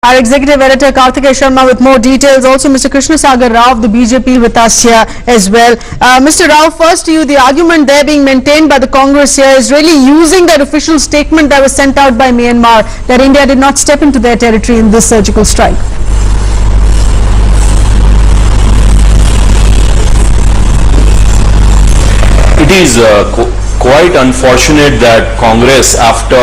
Our executive editor Karthikeya Sharma with more details. Also Mr. Krishna Saagar Rao of the BJP with us here as well. Mr. Rao, first to you, the argument there being maintained by the Congress here is really using that official statement that was sent out by Myanmar that India did not step into their territory in this surgical strike. It is quite unfortunate that Congress, after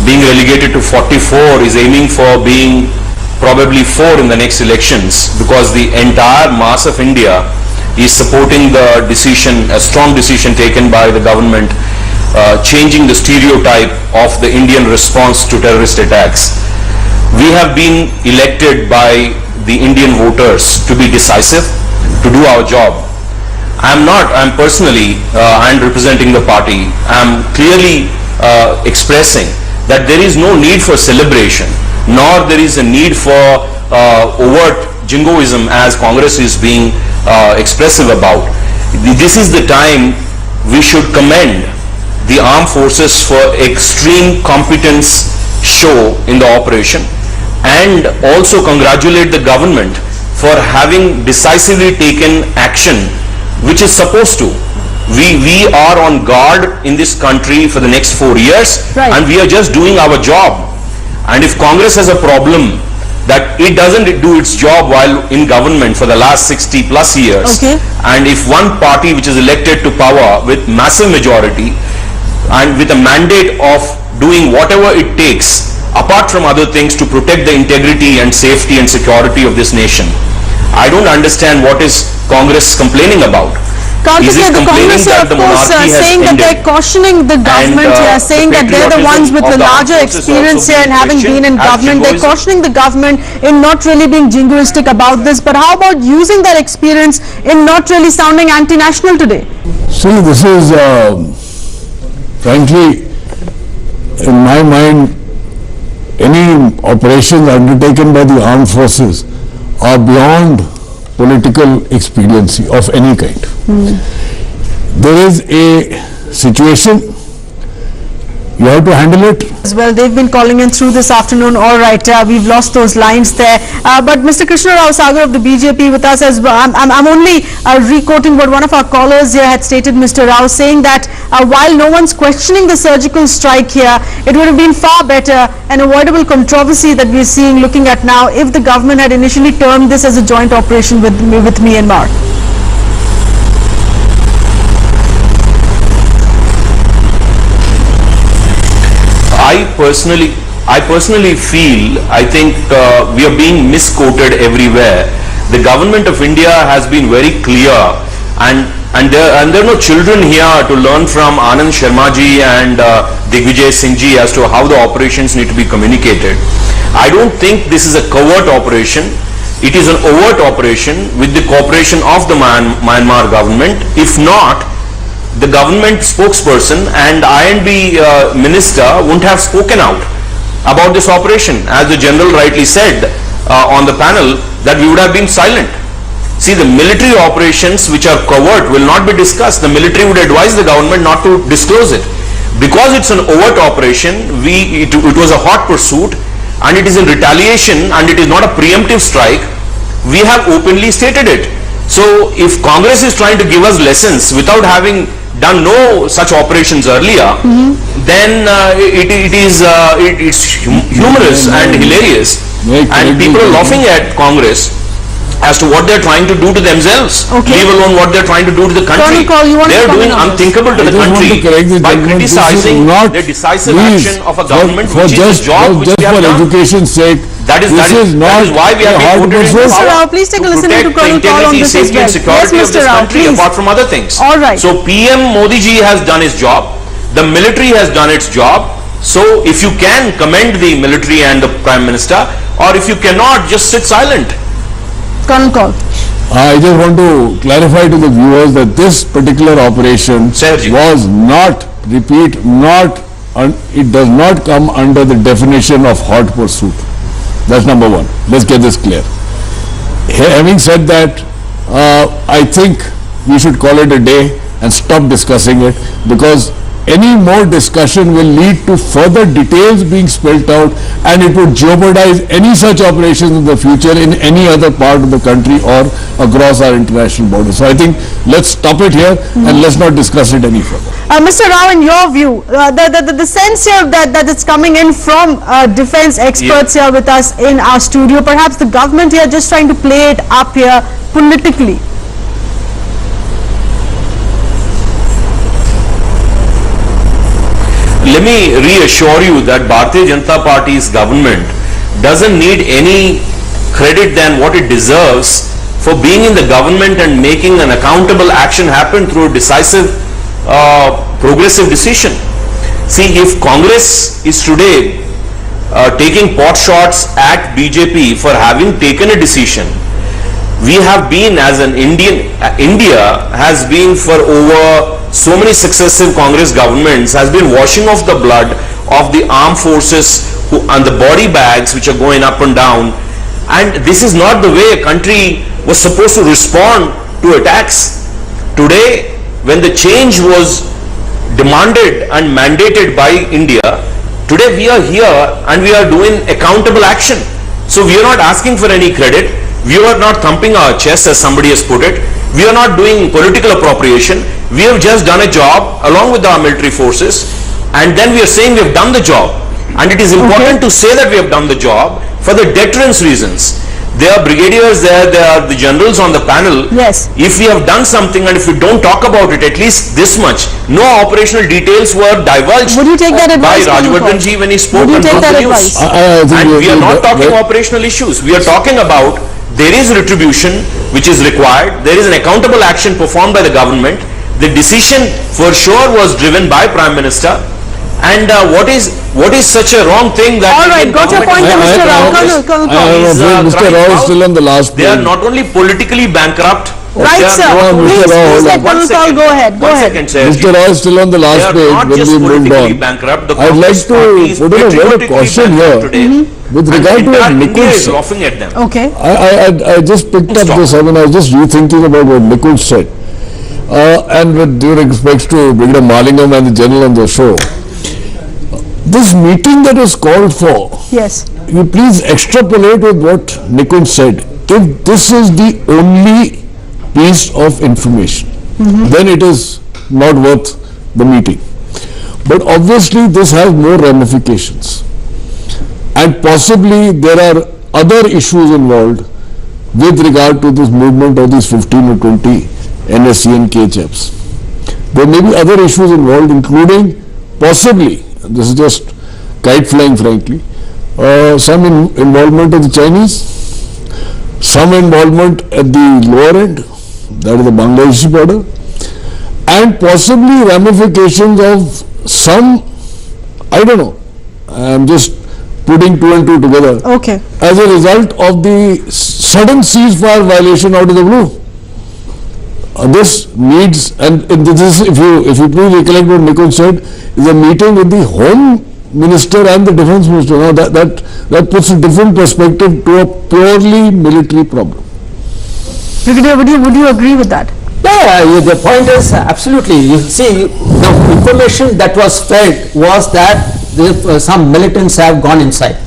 being relegated to 44, is aiming for being probably 4 in the next elections, because the entire mass of India is supporting the decision, a strong decision taken by the government, changing the stereotype of the Indian response to terrorist attacks. We have been elected by the Indian voters to be decisive, to do our job. I'm personally, and representing the party, I'm clearly expressing that there is no need for celebration, nor there is a need for overt jingoism as Congress is being expressive about. This is the time we should commend the armed forces for extreme competence show in the operation, and also congratulate the government for having decisively taken action which is supposed to. We are on guard in this country for the next 4 years, right, and we are just doing our job. And if Congress has a problem that it doesn't do its job while in government for the last 60 plus years, okay, and if one party which is elected to power with massive majority and with a mandate of doing whatever it takes apart from other things to protect the integrity and safety and security of this nation, I don't understand what is Congress complaining about. Karthikeya, the Congress are of course saying that they're cautioning the government here, saying that they're the ones with the larger experience here and having been in government. They're cautioning the government in not really being jingoistic about this. But how about using that experience in not really sounding anti-national today? See, this is frankly, in my mind, any operations undertaken by the armed forces are beyond political expediency of any kind. There is a situation, you have to handle it. As well, they've been calling in through this afternoon. All right, we've lost those lines there. But Mr. Krishna Rao Saagar of the BJP with us as well. I'm only re-quoting what one of our callers here had stated, Mr. Rao, saying that while no one's questioning the surgical strike here, it would have been far better an avoidable controversy that we're seeing looking at now if the government had initially termed this as a joint operation with Myanmar. I personally feel, I think we are being misquoted everywhere. The government of India has been very clear, and there are no children here to learn from Anand Sharma ji and Digvijay Singh ji as to how the operations need to be communicated. I don't think this is a covert operation. It is an overt operation with the cooperation of the Myanmar government. If not, the government spokesperson and INB minister wouldn't have spoken out about this operation. As the general rightly said on the panel, that we would have been silent. See, the military operations which are covert will not be discussed. The military would advise the government not to disclose it. Because it's an overt operation, it was a hot pursuit, and it is in retaliation, and it is not a preemptive strike, we have openly stated it. So if Congress is trying to give us lessons without having done no such operations earlier, then it's humorous and hilarious, and people are laughing at Congress as to what they're trying to do to themselves, leave alone what they're trying to do to the country. They're doing unthinkable to the country by criticizing the decisive action of a government which is a job which we have done. For education's sake, that is why we have been put into power, please take a listen to protect the integrity, safety and security of this country, apart from other things. All right. So PM Modi ji has done his job, the military has done its job. So if you can, commend the military and the Prime Minister, or if you cannot, just sit silent. I just want to clarify to the viewers that this particular operation was not, it does not come under the definition of hot pursuit. That's number one. Let's get this clear. Having said that, I think we should call it a day and stop discussing it, because any more discussion will lead to further details being spelled out, and it would jeopardize any such operations in the future in any other part of the country or across our international borders. So I think let's stop it here and let's not discuss it any further. Mr. Rao, in your view, the sense here that it's coming in from defense experts here with us in our studio, perhaps the government here just trying to play it up here politically. Let me reassure you that Bharatiya Janata Party's government doesn't need any credit than what it deserves for being in the government and making an accountable action happen through a decisive, progressive decision. See, if Congress is today taking pot shots at BJP for having taken a decision, we have been as an India has been for over so many successive Congress governments has been washing off the blood of the armed forces and the body bags which are going up and down, and this is not the way a country was supposed to respond to attacks. Today, when the change was demanded and mandated by India, today we are here and we are doing accountable action. So we are not asking for any credit. We are not thumping our chest as somebody has put it. We are not doing political appropriation. We have just done a job along with our military forces, and then we are saying we have done the job. And it is important to say that we have done the job for the deterrence reasons. There are brigadiers there are the generals on the panel. Yes. If we have done something and if we don't talk about it, at least this much, no operational details were divulged. Would you take that by advice? Rajvardhan ji when he spoke on take the that news? advice? And we are not talking operational issues. We are talking about there is retribution which is required. There is an accountable action performed by the government. The decision for sure was driven by Prime Minister. And what is such a wrong thing that... All right, got your point, Mr. Rao. Mr. Rao is still on the last They are not only politically bankrupt. Right, sir. Please let Kanul go ahead. Go ahead. Mr. Rao is still on the last page when we moved on. I'd like to put in a word of caution here with regard to what Nikunj said. Okay. I just picked up this, I was just rethinking about what Nikunj said. And with due respect to Brigadier Malingam and the general on the show, this meeting that was called for, yes, you please extrapolate with what Nikunj said. If this is the only piece of information, then it is not worth the meeting. But obviously this has more ramifications, and possibly there are other issues involved with regard to this movement of these 15 or 20 NSC and KHFs. There may be other issues involved, including possibly, this is just kite flying frankly, some involvement of the Chinese, some involvement at the lower end, that is the Bangladeshi border, and possibly ramifications of some, I don't know, I am just putting two and two together, okay, as a result of the sudden ceasefire violation out of the blue. This needs, and this is, if you please recollect what Nikunj said, is a meeting with the Home Minister and the Defence Minister. Now that puts a different perspective to a purely military problem. Brigadier, would you agree with that? Yeah, the point is absolutely. You see, the information that was fed was that some militants have gone inside.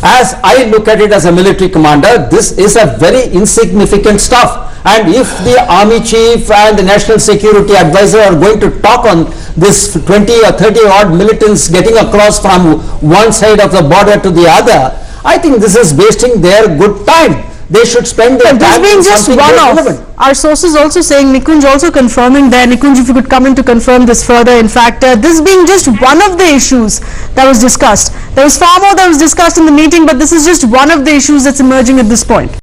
As I look at it as a military commander, this is a very insignificant stuff. And if the army chief and the national security advisor are going to talk on this 20 or 30 odd militants getting across from one side of the border to the other, I think this is wasting their good time. They should spend their time being just one-off. Our sources also saying, Nikunj also confirming there. Nikunj, if you could come in to confirm this further. In fact, this being just one of the issues that was discussed. There was far more that was discussed in the meeting, but this is just one of the issues that's emerging at this point.